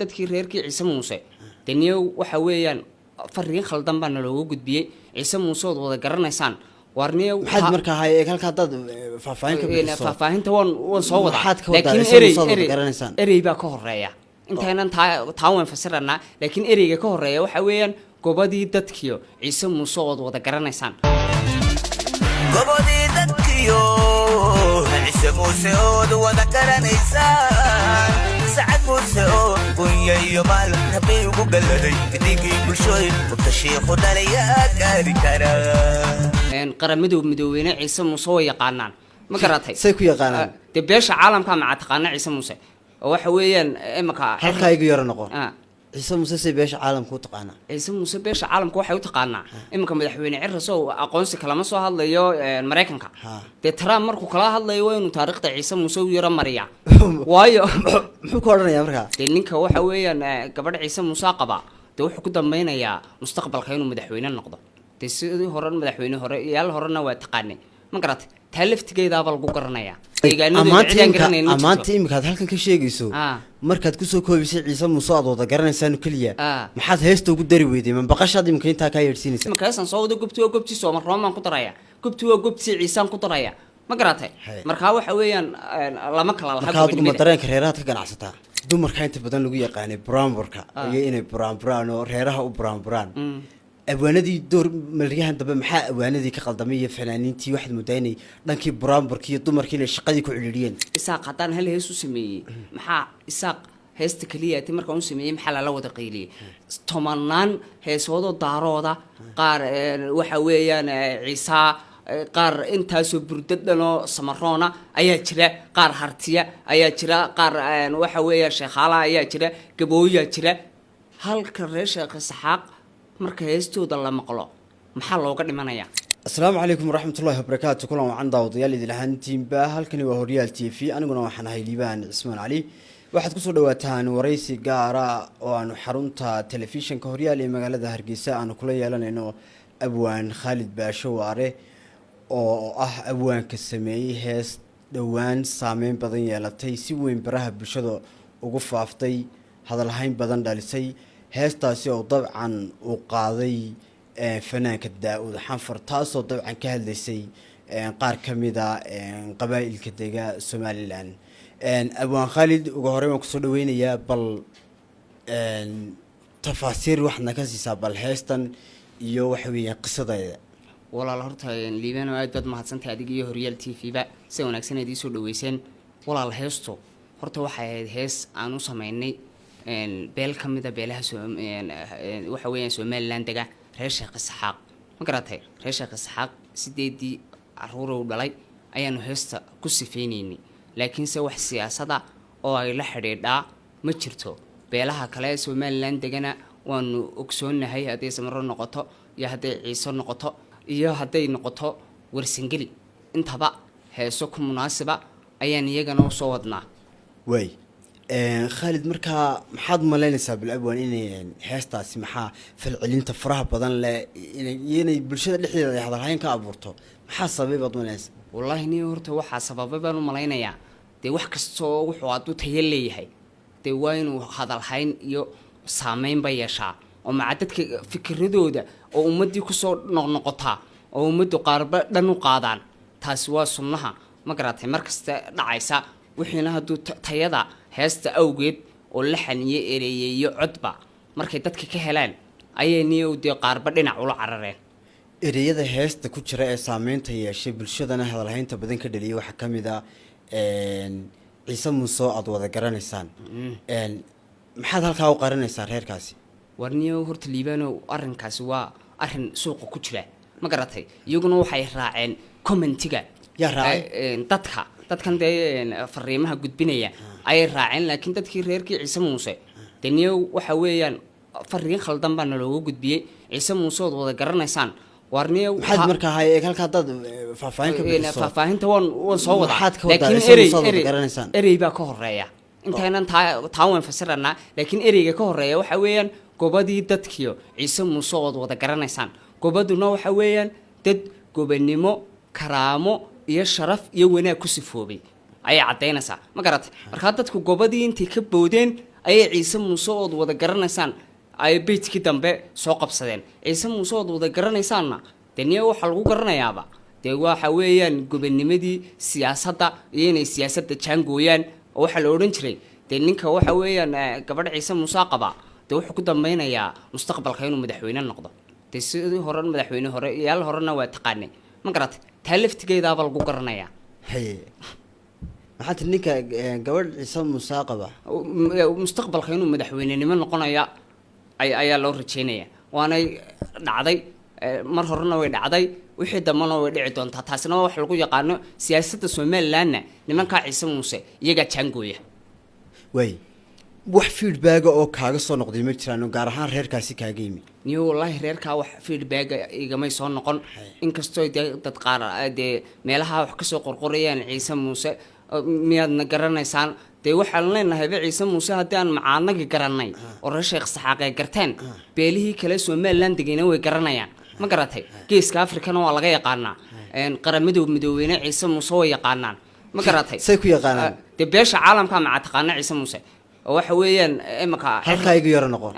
dadkii reerkii Ciise Muuse daniyow waxa weeyaan fariin khaldan baan loogu gudbiyay Ciise Muuse oo wada garanaysaan warniyow maxaad markaa hay halka dad faahfaahin ka bixiso faahfaahinta waan soo wada laakiin erey baa ka horeeya intaynan taan fasirana laakiin ereyga ka horeeya waxa weeyaan gobadii dadkiyo Ciise Muuse oo wada garanaysaan gobadii dadkiyo Ciise Muuse oo wada garanaysaan سعد موسى ويا مال نبي وقلدي دقيقي كل شوي وبتشيخ ودليا قاري كرا ان قرمدو مدوينه عيسى موسى ويقانان ما قراتay say ku yaqaanaan beesha caalamka ma taqaana Ciise Muuse waxa weeyaan imaka halka igu yar noqo Ciise Muuse say beesha caalamka u taqaana Ciise Muuse beesha caalamka waxay u taqaana imaka madaxweyne cirraso aqoonsi kala ma soo hadlayo Mareykanka Trump markuu kala hadlayo waa inuu taariikhda Ciise Muuse u yara mariya waayo muxuu ku oranayaa markaa ninka waxa weeyaan gabadh Ciise Muuse qaba wuxuu ku dambaynayaa mustaqbalka inuu madaxweyne noqdo sidii hore madaxweyne hore yaal horena waa taqaanay ma garatay talaftigeeda bal lagu garanaya amaanta imikaad halkan ka sheegayso markaad ku soo koobisay Ciise Muuse aad wada garanaysaan kaliya maxaad heesta ugu dari weyday man baqashaad imika inta ka yeersiinaysa markaasan soo wada gubti Soomaal Roomaan ku daraya gubti Ciise ku daraya ma garatay marka waxa weeyaan lama kala lahayn marka ma dareenka reeraha ka ganacsataa dumarka inta badan lagu yaqaanay Brownburka iyo inay Brown oo reeraha u Brown abwaanadii door malriyahan dambe maxaa abwaanadii ka qaldamay iyo fanaaniintii waxad mudaynay dhankii Brownburka iyo dumarkii inay shaqadii ku xiriiriyeen isaaq hadaan hal hees u sameeyay maxaa isaaq heesta kaliya tii markaan u sameeyay maxaa la wada qeyliyay tomanaan heesoodo daarooda qaar waxa weeyaan Ciise qaar intaasoo burdadano samaroona ayaa jira qaar hartiya ayaa jira qaar waxa weeyaa sheekhala ayaa jira gabooya jira halka reer Sheekh Saxaaq marka heestooda la maqlo maxaa looga dhimanaya assalaamu calaykum waraxmatullaahi wabarakaatuh kulan wacan daawadayaal idil ahaantiinba halkani waa Horyaal TV aniguna waxaan ahay Liibaan Cismaan Cali waxaad ku soo dhawaataan waraysi gaara oo aan xarunta telefishinka Horyaal ee magaalada Hargeysa aan kula yeelanayno abwaan Khalid Baasho Waare oo ah abwaanka sameeyay hees dhawaan saameyn badan yeelatay si weyn baraha bulshada ugu faaftay hadal hayn badan dhalisay heestaasi oo dabcan uu qaaday fanaanka Daawud Xanfar taasoo dabcan ka hadlaysay qaar kamida qabaa'ilka deega Somaliland abwaan Khalid ugu horreyn waan ku soo dhaweynayaa bal tafaasiir waxna ka siisaa bal heestan iyo waxa weeyaan qisadeeda walaal horta Liibaan aad baad mahadsantahay adiga iyo Horyaal TV ba si wanaagsan aad soo dhaweyseen walaal heesto horta waxay ahayd hees aan u sameynay beel kamida beelaha waxa weeyaan Somaliland daga reer Sheekh Saxaaq ma garatay reer Sheekh Saxaaq sideedii caruur uu dhalay ayaanu heesta ku sifeynayni laakiin se wax siyaasada oo ay la xiriidhaa ma jirto beelaha kale ee Somaliland dagana waanu ogsoonahay haday samaro noqoto iyo haday Ciise noqoto iyo haday noqoto warsangeli intaba heeso ku munaasaba ayaan iyagana soo wadnaa way Khalid markaa maxaad malaynaysaa bil abwaan inay heestaasi maxaa falcelinta faraha badan leh inay bulshada dhexdeeda ay hadalhayn ka abuurto maxaa sababay malaynaysaa wallahi ni horta waxa sababay baan u malaynayaa wax kasto wuxuu aad u tayel leeyahay waa inuu hadalhayn iyo saameyn ba yeeshaa oo macadadka fikradooda oo ummadii ku soo noqnoqota oo ummadu qaarba dhan u qaadaan taasi waa sunnaha ma garatay markasta dhacaysa wixiina haduu tayada heesta awgeed oo la xaniye ereeyo codba markay dadka ka helaan ayay niyow qaarba dhinac ula carareen ereyada heesta ku jira ee saameynta yeeshay bulshadana hadalhaynta badan ka dhaliyay waxa kamid ah Ciise Muuse aad wada garanaysaan maxaad halka u qaranaysaa reerkaasi warniyo horta Liibano arrinkaasi waa arrin suuq ku jira ma garatay iyaguna waxay raaceen commentiga ya raacay dadkan fariimaha gudbinaya ay raaceen laakiin dadkii reerkii Ciise Muuse daniyow waxa weeyaan fariin khaldan baan loogu gudbiyay Ciise Muuse oo wada garanaysaan warniyo maxaad markaa hay halka dad faahfaahin ka bixiso faahfaahinta waan soo wada laakiin erey baa ka horeeya intaynan taan fasirana laakiin ereyga ka horeeya waxa weeyaan gobadii dadkiyo Ciise Muuse oo wada garanaysaan gobaduna waxa weeyaan dad gobanimo karaamo iyo sharaf iyo wanaag ku sifoobay ay cadeynaysaa ma garatay marka dadku gobadii intii ka boodeen ayay ciise muuse ood wada garanaysaan ay beydkii dambe soo qabsadeen ciise muuse ood wada garanaysaanna dee niya waxaa lagu garanayaaba dee waxa weeyaan gobonimadii siyaasadda iyo inay siyaasadda jaangooyaan oo waxaa la odhan jiray dee ninka waxa weeyaan gabadha ciise muuse qaba dee wuxuu ku dambeynayaa mustaqbalka inuu madaxweyne noqdo dee sidii hore madaxweyne hore yaal horena waa taqaanay ma garatay taa laftigeedaaba lagu garanayaa haye maxaa tiri ninka gabadh ciise muuse qaba mustaqbalka inuu madaxweynenimo noqonaya ayaa loo rajeynaya waanay dhacday mar horena way dhacday wixii dambana way dhici doontaa taasina waa wax lagu yaqaano siyaasadda somalilandna nimankaa ciise muuse iyagaa jaangooya way wax feedbacka oo kaaga soo noqday ma jiraan gaar ahaan reerkaasi kaaga yimid niyo wallaahi reerkaa wax feedbacka igamay soo noqon inkastoo dee dad qaar dee meelaha wax kasoo qorqorayaan ciise muuse miyaadna garanaysaan dee waxaan leenahayba ciise muuse haddii aan macaanagi garanay oo reer sheekh saxaaqee garteen beelihii kale somaliland degayna way garanayaan ma garatay geeska afrikana waa laga yaqaanaa qaramada midoobeyne ciise muuse way yaqaanaan ma garatay say ku yaqaanaan dee beesha caalamka maca taqaana ciise muuse oo waxa weeyaan imaka halkaa iga yaro noqon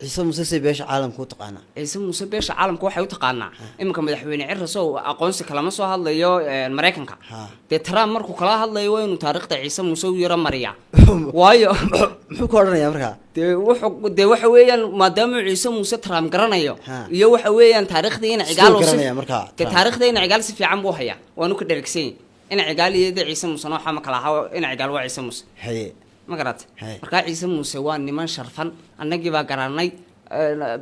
ciise muuse say beesha caalamka u taqaanaa ciise muuse beesha caalamka waxay u taqaanaa iminka madaxweyne cirasow aqoonsi kalama soo hadlayo maraykanka dee trump markuu kala hadlayo waa inuu taariikhda ciise muuse u yaro mariyaa waayo muxuu ka odhanayaa markaa dee waxa weeyaan maadaama ciise muuse trump garanayo iyo waxa weeyaan taariikhda ina cigaal dee taariikhda ina cigaal si fiican buu hayaa waanu ka dheragsan ina cigaal iyo dee ciise muuse nooxa ma kala aha ina cigaal waa ciise muuse haye ma garat markaa ciise muuse waa niman sharfan annagii baa garanay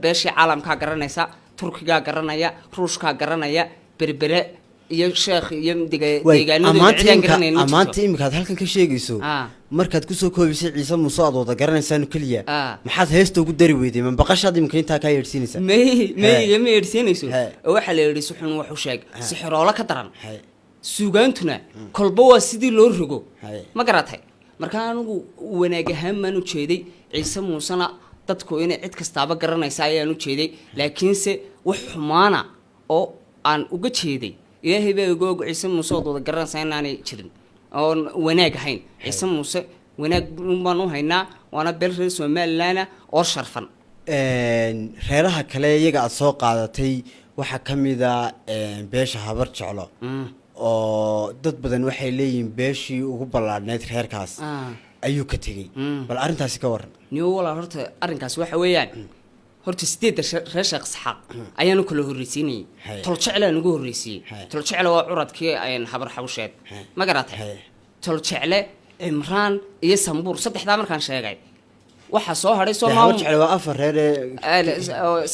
beeshii caalamkaa garanaysa turkigaa garanaya ruushkaa garanaya berbere iyo sheekh iyo deegaanamaanta imikaad halkan ka sheegayso markaad kusoo koobisay ciise muuse aad wada garanaysaan keliya maxaad heesta ugu dari weyday ma baqashaad imika intaa kaa yeedhsiinaysa ma yeedhsiinayso oo waxaa la yidhi suxun wax u sheeg sixiroolo ka daran suugaantuna kolba waa sidii loo rogo ma garatay markaa anigu wanaag ahaan baan u jeeday ciise muusena dadku inay cid kastaaba garanaysa ayaan u jeeday laakiinse wax xumaana oo aan uga jeeday ilaahay baa iga og ciise muuse ood wada garanaysaa inaanay jirin oon wanaag ahayn ciise muuse wanaag baan u haynaa waana beel reer somaliland oo sharfan reeraha kale iyaga aada soo qaadatay waxaa ka mid a beesha habar jeclo oo dad badan waxay leeyihiin beeshii ugu ballaadhneyd reerkaas ayuu ka tegey bal arrintaasi ka waran niyo walaal horta arrinkaas waxa weeyaan horta 8 reer sheekh saxaaq ayaanu kala horreysiinayay tol jeclaan ugu horreysiyay tol jecla waa curadkii ayaan habar xawsheed ma garatay tol jecle imraan iyo sambuur saddexdaa markaan sheegay waxa soo haray Soomaaliya habar jecle waa afar reer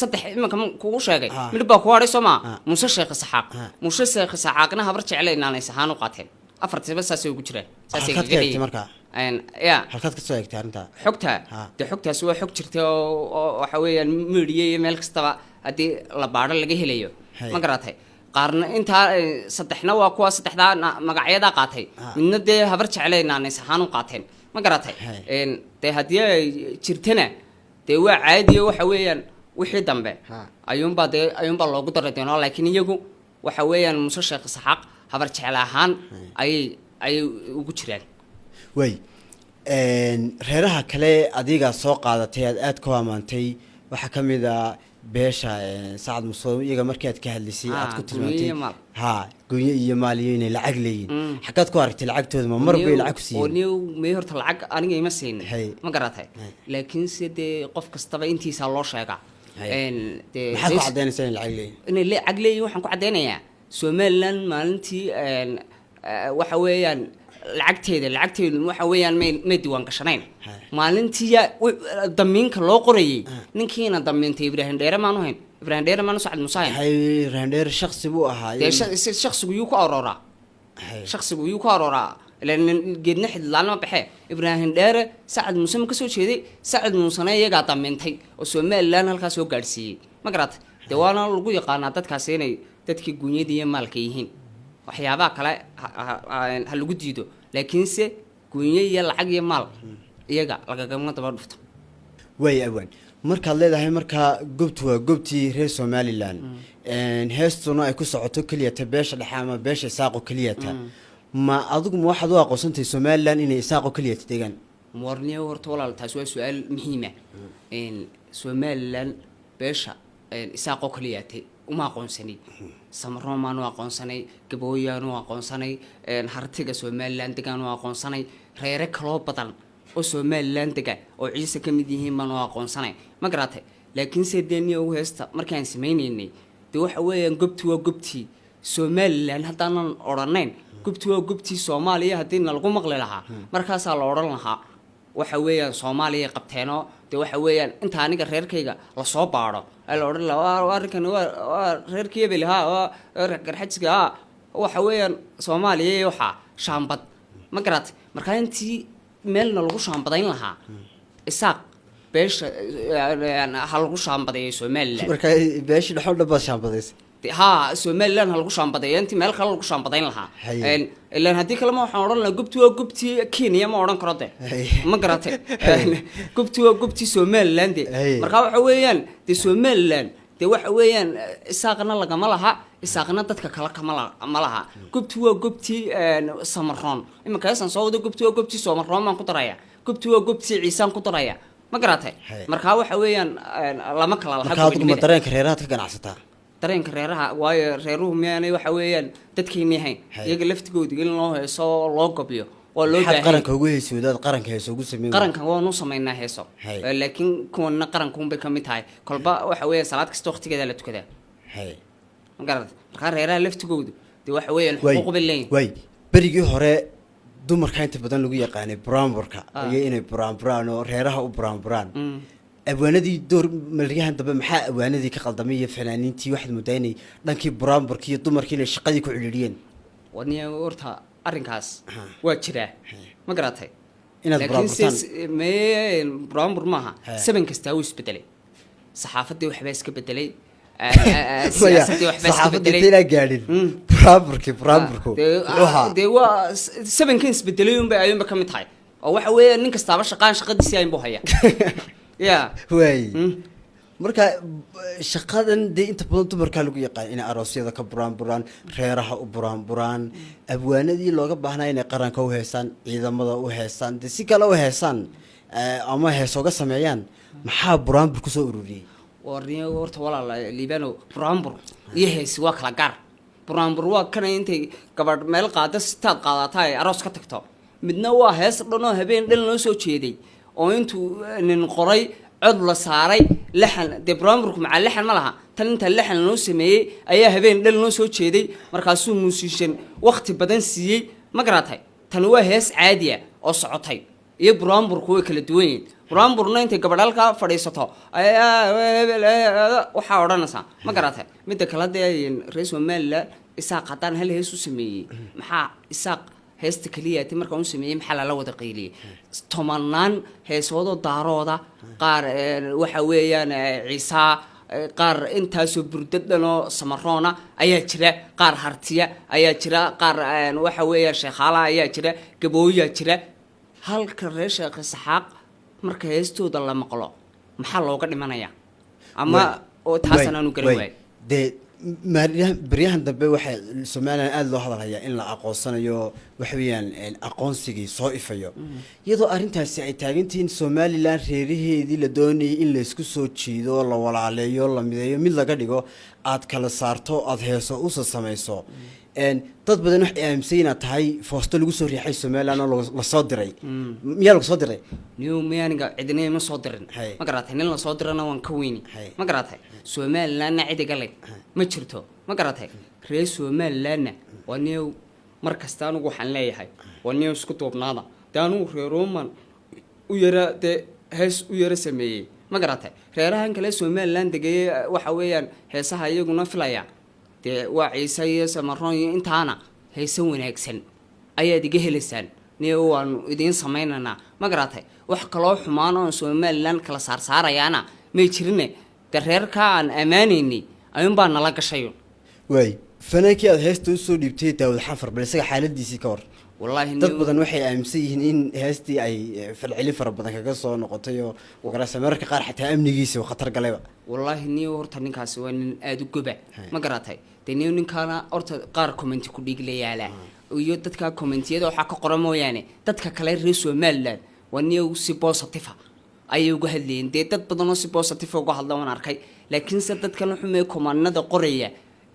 saddex imanka kugu sheegay mid baa ku haray Soomaaliya muuse sheekh saxaaq muuse sheekh saxaaqna habar jecle inaanay sahaan u qaateen afartiba saasay ugu jireen saasay gaadhay markaa ya halkaad ka soo eegtay arrinta xogtaasi waa xog jirta oo waxa weeyaan media iyo meel kastaba haddii la baadho laga helayo ma garatay qaarna intaa saddexna waa kuwa saddexdaa magacyadaa qaatay midna dee habar jeclaynaanay sahaan u qaateen ma garatay dee haddii ay jirtana dee waa caadiyo waxa weeyaan wixii dambe ayuunbaa loogu daray doonaa laakiin iyagu waxa weeyaan muuse sheekh saxaaq habar jecel ahaan ayay ugu jiraan way reeraha kale adiga soo qaadatay aad ku amaantay waxaa ka mid a beesha sacad muuse iyaga markii aad ka hadlisay aad ku tilmaantay goonyo iyo maaliyo inay lacag leeyihin xaggaad ku aragtay lacagtooda ma mar bay lacag ku siiyeen may horta lacag aniga ima siin ma garatay laakiin se dee qof kastaba intiisa loo sheegaa maxaad ku caddaynaysaa inay lacag leeyihin inay lacag leeyihin waxaan ku caddaynayaa somaliland maalintii waxa weeyaan lacagteedu waxa weeyaan may diiwaan gashanayn maalintii damiinka loo qorayay ninkiina damiintay ibraahim dheere maanu hayn ibraahim dheere maanu sacad muuse hayn ibraahim dheere shakhsi buu ahaa shakhsigu yuu ku arooraa geedna xidlaana ma baxee ibraahim dheere sacad muuse ma ka soo jeeday sacad muusena iyagaa damiintay oo somaliland halkaas soo gaadhsiiyey ma garata dee waana lagu yaqaanaa dadkaasi inay dadkii guunyada iyo maalka yihiin waxyaabaha kale ha lagu diido laakiinse guunyo iyo lacag iyo maal iyaga lagagama daba dhufto way awaan markaad leedahay markaa goobtu waa goobtii reer somaliland heestuna ay ku socoto keliyata beesha dhexe ama beesha isaaqo keliyata ma adigu ma waxaad u aqoonsantahay somaliland inay isaaqo keliyata deegaan warniyo horta walaal taas waa su'aal muhiima Somaliland beesha isaaqo kaliyaatay uma aqoonsanay Samaroon maanu aqoonsanay Gabooyaanu aqoonsanay hartiga Somaliland degaanu aqoonsanay reere kala badan oo Somaliland dega oo ciise kamid yihiin maanu aqoonsanay ma garatay laakiin seedeeniyo u heesta markaan sameeynay de waxa weeyaan gobtii Somaliland hadaan oranayn gobtii Soomaaliya hadii lagu maqli lahaa markaas la oran lahaa waxa weeyaan Soomaaliya qabteeno de waxa weeyaan inta aniga reerkayga la soo baaro ay la oran lahaa arkan waa reerkii bilaha waa garxajsiga waxa weeyaan Soomaaliya waxa shaambad ma garat markaa intii meelna lagu shaambadayn lahaa isaaq beesha hal lagu shaambaday Somaliland markaa beesha dhaxal dhaba shaambadays ها Somaliland hal lagu shaambaday intii meel kale lagu shaambadayn lahaa ilaan hadii kale ma waxaan oran lahaa gubtii Kenya ma oran karo ma garatay gubtii Somaliland markaa waxa weeyaan de Somaliland de waxa weeyaan isaaqna lagama laha isaaqna dadka kala kama laha gubtii Samaroon imika aysan soo wada gubtii Samaroon ma ku daraya gubtii Ciisaan ku daraya ma garatay markaa waxa weeyaan lama kala laha markaa dareenka reeraha ka ganacsataa dareenka reeraha waayo reeruhu meeyay waxa weeyaan dadkeenii hayn iyaga laftigooda in loo heeso loo gobiyo oo loo baahan qaranka ugu heesoodad qaranka heeso ugu sameeyay qaranka waanu sameeynaa heeso laakiin kuwana qaranku bay kamid tahay kolba waxa weeyaan salaad kasta waqtigeeda la tukadaa ma garad marka reeraha laftigooda de waxa weeyaan xuquuq bileen way berigii hore dumarka inta badan lagu yaqaanay buraanburka iyo inay buraanburaan oo reeraha u buraanburaan abwaanadii door malriyahan dambe maxaa abwaanadii ka qaldamay iyo fanaaniintii waxad mudaynay dhankii buraanburka iyo dumarkii inay shaqadii ku ciliriyeen waniya horta arrinkaas waa jira ma garatay inaad buraanburtaan buraanbur maaha saban kasta uu isbedelay saxaafadii waxba iska bedelay siyaasadii waxba iska bedelay ila gaadhin buraanburku de waa sabankan isbedelay ayuunba kamid tahay oo waxa weeye nin kastaaba shaqadiisii ay buu haya way marka shaqadan de inta badan dumarka lagu yaqaan in aroosyada ka buraanburaan reeraha u buraanburaan abwaanadii looga baahnaa inay qaranka u heesaan ciidamada u heesaan de si kale u heesaan ama heesooga sameeyaan maxaa buraanbur ku soo ururiyay warniyo horta walaal liibano buraanbur iyo heesi waa kala gaar buraanbur waa kana intay gabadh meel qaada sitaad qaadataa ay aroos ka tagto midna waa hees dhan oo habeen dhan loo soo jeeday oo intuu nin qoray cod la saaray laxan de buraanburku maca laxan ma laha tan inta laxan loo sameeyay ayaa habeen dhan loo soo jeeday markaasuu muusiishan waqti badan siiyay ma garatay tan waa hees caadi ah oo socotay iyo buraanburku way kala duwan yihiin buraanburna intay gabadhalka fadhiisato waxa oranaysa ma garatay midda kale de reer Somaliland isaaq haddaan hal hees u sameeyay maxaa isaaq heesta kaliyaati marka uu sameeyay maxaa la wada qeyliyay tomanaan heesoodo daarooda qaar waxa weeyaan Ciisa qaar intaasoo burdadan oo Samaroona ayaa jira qaar hartiya ayaa jira qaar waxa weeyaan sheekhala ayaa jira Gabooya jira halka reer Sheekh Saxaaq marka heestooda la maqlo maxaa looga dhimanaya ama oo taasan aanu garan waay de بريان دبي واحد سمعنا أن الله هذا هي إن أقوصنا وحويان أقوصي صائفة يدو أرنتها سعيتين سومالي لان ريريه دي لدوني إن لسكسو تشيدو الله ولا عليه الله مذي من لقديكو عاد كلا صارتو عاد هيسو أوس السمايسو إن تطبع نح أمسينا تهاي فاستلقوا سوري حي سومالي أنا لصادري ميال لصادري نيو مياني عدني ما صادرن ما قرأت هني لصادرنا وانكويني ما قرأت سومالي لان عدي قالي ما شرتو ما قرأتها رئيس سومال لنا ونيو مركز تانو وحن ليهاي ونيو سكتوا بنادا تانو رومان ويرا ده هس ويرا سمي ما قرأتها رئيسها إنك ليس سومال لان دقي وحويان هسها يجونا فلايا ده وعيسى سمرون أنت أنا هيسوون أكسن أي دقيه لسان نيو وان يدين سميننا ما قرأتها وحكلوا حمانا سومال لان كلا صار يانا ما يشرني ترير كان أمانيني أيوم بان نلاقي شيء. واي فناكي هستو سودي بتيتا والحفر بس حالة دي سكور. والله إني تبغى نوحي أمسيه إن هستي أي في العلف ربنا كقصة نقطية وقرأ سمرك قار حتى أمني جيسي وخطر قلبه. والله إني ورثني كاسوان أدو جبع ما قرأتها. تاني إن كان أرث قار كومنتي كل يجلي على ويود تتك كومنتي هذا وحق قرمو يعني تتك كلام رسوا مالا ونيو سي بوزيتيف ayay uga hadlayeen dee dad badan oo si positive uga hadla waan arkay laakiin se dadka la xumay kumanada qoraya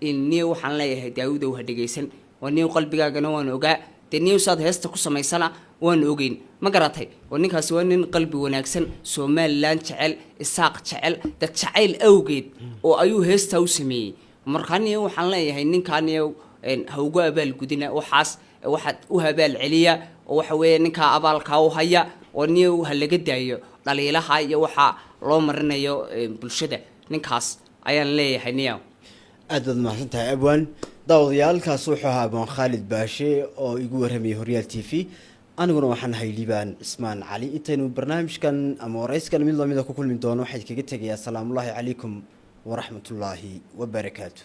in niyo waxaan leeyahay Daawud oo hadhageysan waniyo qalbigaagana waan ogaa dee niyo saad heesta ku samaysana waan ogeyn ma garatay ninkaas waa nin qalbi wanaagsan Soomaaliland jecel isaaq jecel dad jecel awgeed oo ayuu heesta u sameeyay markaan niyo waxaan leeyahay ninkaan niyo ha uga abaal gudina waxaas waxaad u habaal celiya oo waxa weeye ninka abaalka u haya oo niyo halaga daayo dhaliilaha iyo waxa loo marinayo bulshada ninkaas ayaan leeyahay niyo aad baad mahadsantahay abwaan daawadayaalkaas wuxuu ahaa abwaan Khalid Baashe oo igu warramay Horyaal TV aniguna waxaan ahay Liibaan Ismaan Cali intaynu barnaamijkan ama waraysigan mid lamid ah ku kulmi doono waxaan kaga tagayaa salaamu calaykum wa rahmatullaahi wa barakaatuh